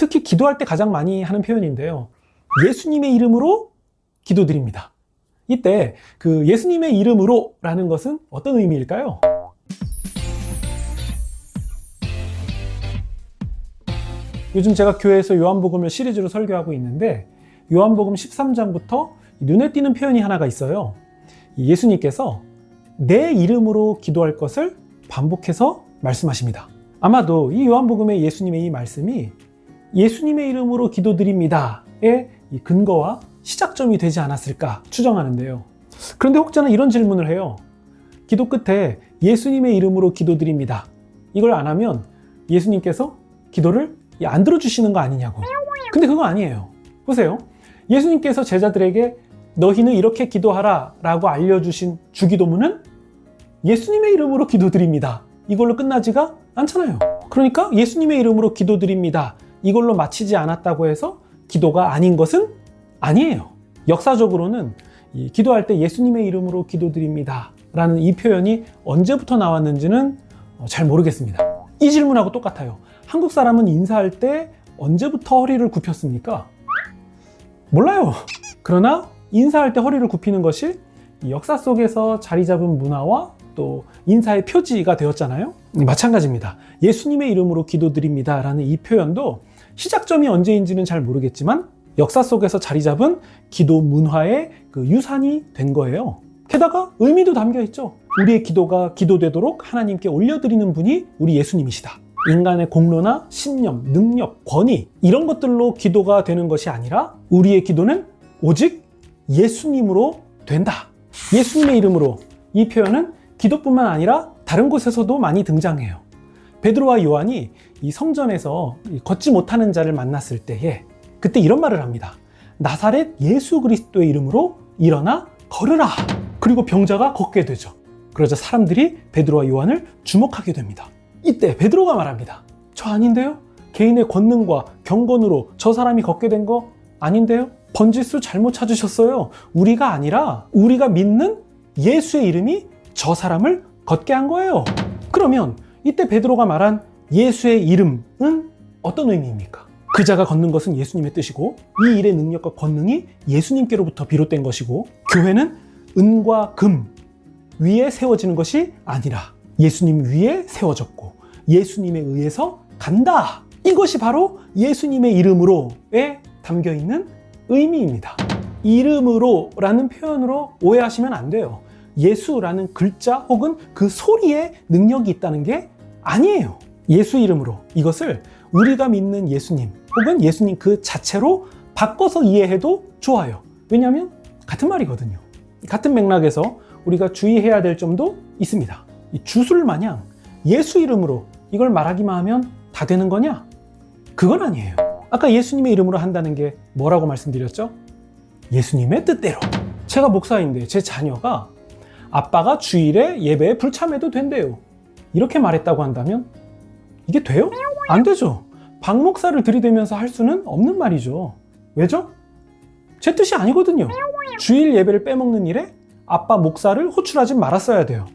특히 기도할 때 가장 많이 하는 표현인데요. 예수님의 이름으로 기도드립니다. 이때 그 예수님의 이름으로 라는 것은 어떤 의미일까요? 요즘 제가 교회에서 요한복음을 시리즈로 설교하고 있는데 요한복음 13장부터 눈에 띄는 표현이 하나가 있어요. 예수님께서 내 이름으로 기도할 것을 반복해서 말씀하십니다. 아마도 이 요한복음의 예수님의 이 말씀이 예수님의 이름으로 기도드립니다의 이 근거와 시작점이 되지 않았을까 추정하는데요. 그런데 혹자는 이런 질문을 해요. 기도 끝에 예수님의 이름으로 기도드립니다. 이걸 안 하면 예수님께서 기도를 안 들어주시는 거 아니냐고. 근데 그거 아니에요. 보세요. 예수님께서 제자들에게 너희는 이렇게 기도하라 라고 알려주신 주기도문은 예수님의 이름으로 기도드립니다. 이걸로 끝나지가 않잖아요. 그러니까 예수님의 이름으로 기도드립니다. 이걸로 마치지 않았다고 해서 기도가 아닌 것은 아니에요. 역사적으로는 기도할 때 예수님의 이름으로 기도드립니다 라는 이 표현이 언제부터 나왔는지는 잘 모르겠습니다. 이 질문하고 똑같아요. 한국 사람은 인사할 때 언제부터 허리를 굽혔습니까? 몰라요. 그러나 인사할 때 허리를 굽히는 것이 역사 속에서 자리 잡은 문화와 또 인사의 표지가 되었잖아요. 마찬가지입니다. 예수님의 이름으로 기도드립니다 라는 이 표현도 시작점이 언제인지는 잘 모르겠지만 역사 속에서 자리 잡은 기도 문화의 그 유산이 된 거예요. 게다가 의미도 담겨 있죠. 우리의 기도가 기도되도록 하나님께 올려드리는 분이 우리 예수님이시다. 인간의 공로나 신념, 능력, 권위 이런 것들로 기도가 되는 것이 아니라 우리의 기도는 오직 예수님으로 된다. 예수님의 이름으로 이 표현은 기도뿐만 아니라 다른 곳에서도 많이 등장해요. 베드로와 요한이 이 성전에서 걷지 못하는 자를 만났을 때에 그때 이런 말을 합니다. 나사렛 예수 그리스도의 이름으로 일어나 걸으라. 그리고 병자가 걷게 되죠. 그러자 사람들이 베드로와 요한을 주목하게 됩니다. 이때 베드로가 말합니다. 저 아닌데요? 개인의 권능과 경건으로 저 사람이 걷게 된 거 아닌데요? 번지수 잘못 찾으셨어요. 우리가 아니라 우리가 믿는 예수의 이름이 저 사람을 걷게 한 거예요. 그러면 이때 베드로가 말한 예수의 이름은 어떤 의미입니까? 그 자가 걷는 것은 예수님의 뜻이고 이 일의 능력과 권능이 예수님께로부터 비롯된 것이고 교회는 은과 금 위에 세워지는 것이 아니라 예수님 위에 세워졌고 예수님에 의해서 간다. 이것이 바로 예수님의 이름으로에 담겨있는 의미입니다. 이름으로 라는 표현으로 오해하시면 안 돼요. 예수라는 글자 혹은 그 소리에 능력이 있다는 게 아니에요. 예수 이름으로 이것을 우리가 믿는 예수님 혹은 예수님 그 자체로 바꿔서 이해해도 좋아요. 왜냐하면 같은 말이거든요. 같은 맥락에서 우리가 주의해야 될 점도 있습니다. 이 주술 마냥 예수 이름으로 이걸 말하기만 하면 다 되는 거냐? 그건 아니에요. 아까 예수님의 이름으로 한다는 게 뭐라고 말씀드렸죠? 예수님의 뜻대로. 제가 목사인데 제 자녀가 아빠가 주일에 예배에 불참해도 된대요. 이렇게 말했다고 한다면 이게 돼요? 안 되죠. 박 목사를 들이대면서 할 수는 없는 말이죠. 왜죠? 제 뜻이 아니거든요. 주일 예배를 빼먹는 일에 아빠 목사를 호출하지 말았어야 돼요.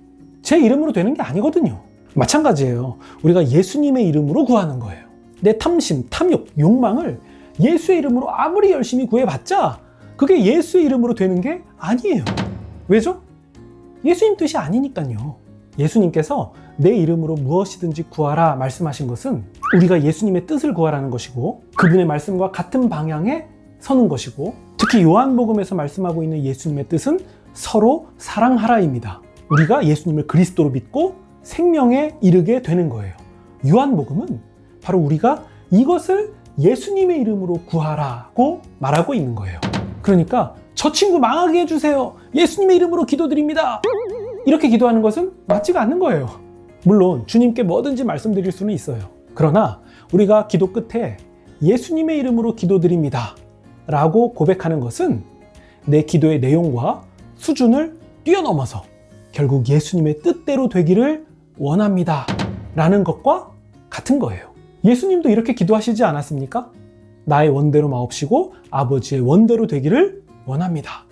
제 이름으로 되는 게 아니거든요. 마찬가지예요. 우리가 예수님의 이름으로 구하는 거예요. 내 탐심, 탐욕, 욕망을 예수의 이름으로 아무리 열심히 구해봤자 그게 예수의 이름으로 되는 게 아니에요. 왜죠? 예수님 뜻이 아니니까요. 예수님께서 내 이름으로 무엇이든지 구하라 말씀하신 것은 우리가 예수님의 뜻을 구하라는 것이고 그분의 말씀과 같은 방향에 서는 것이고 특히 요한복음에서 말씀하고 있는 예수님의 뜻은 서로 사랑하라입니다. 우리가 예수님을 그리스도로 믿고 생명에 이르게 되는 거예요. 요한복음은 바로 우리가 이것을 예수님의 이름으로 구하라고 말하고 있는 거예요. 그러니까 저 친구 망하게 해주세요. 예수님의 이름으로 기도드립니다. 이렇게 기도하는 것은 맞지가 않는 거예요. 물론 주님께 뭐든지 말씀드릴 수는 있어요. 그러나 우리가 기도 끝에 예수님의 이름으로 기도드립니다 라고 고백하는 것은 내 기도의 내용과 수준을 뛰어넘어서 결국 예수님의 뜻대로 되기를 원합니다 라는 것과 같은 거예요. 예수님도 이렇게 기도하시지 않았습니까? 나의 원대로 마옵시고 아버지의 원대로 되기를 원합니다.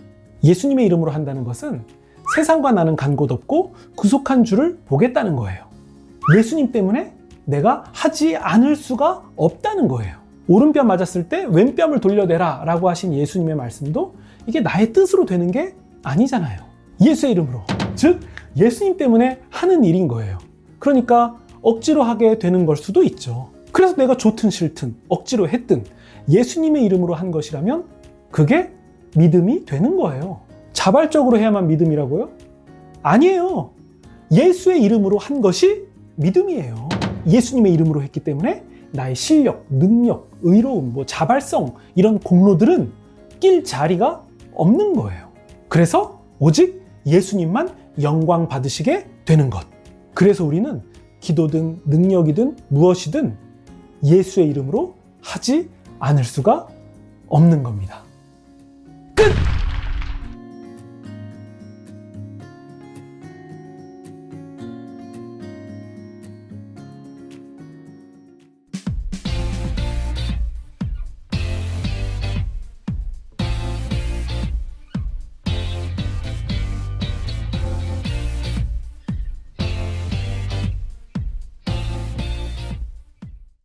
예수님의 이름으로 한다는 것은 세상과 나는 간 곳 없고 구속한 주를 보겠다는 거예요. 예수님 때문에 내가 하지 않을 수가 없다는 거예요. 오른뺨 맞았을 때 왼뺨을 돌려내라 라고 하신 예수님의 말씀도 이게 나의 뜻으로 되는 게 아니잖아요. 예수의 이름으로. 즉, 예수님 때문에 하는 일인 거예요. 그러니까 억지로 하게 되는 걸 수도 있죠. 그래서 내가 좋든 싫든 억지로 했든 예수님의 이름으로 한 것이라면 그게 믿음이 되는 거예요. 자발적으로 해야만 믿음이라고요? 아니에요. 예수의 이름으로 한 것이 믿음이에요. 예수님의 이름으로 했기 때문에 나의 실력, 능력, 의로움, 자발성 이런 공로들은 낄 자리가 없는 거예요. 그래서 오직 예수님만 영광 받으시게 되는 것. 그래서 우리는 기도든 능력이든 무엇이든 예수의 이름으로 하지 않을 수가 없는 겁니다. 끝!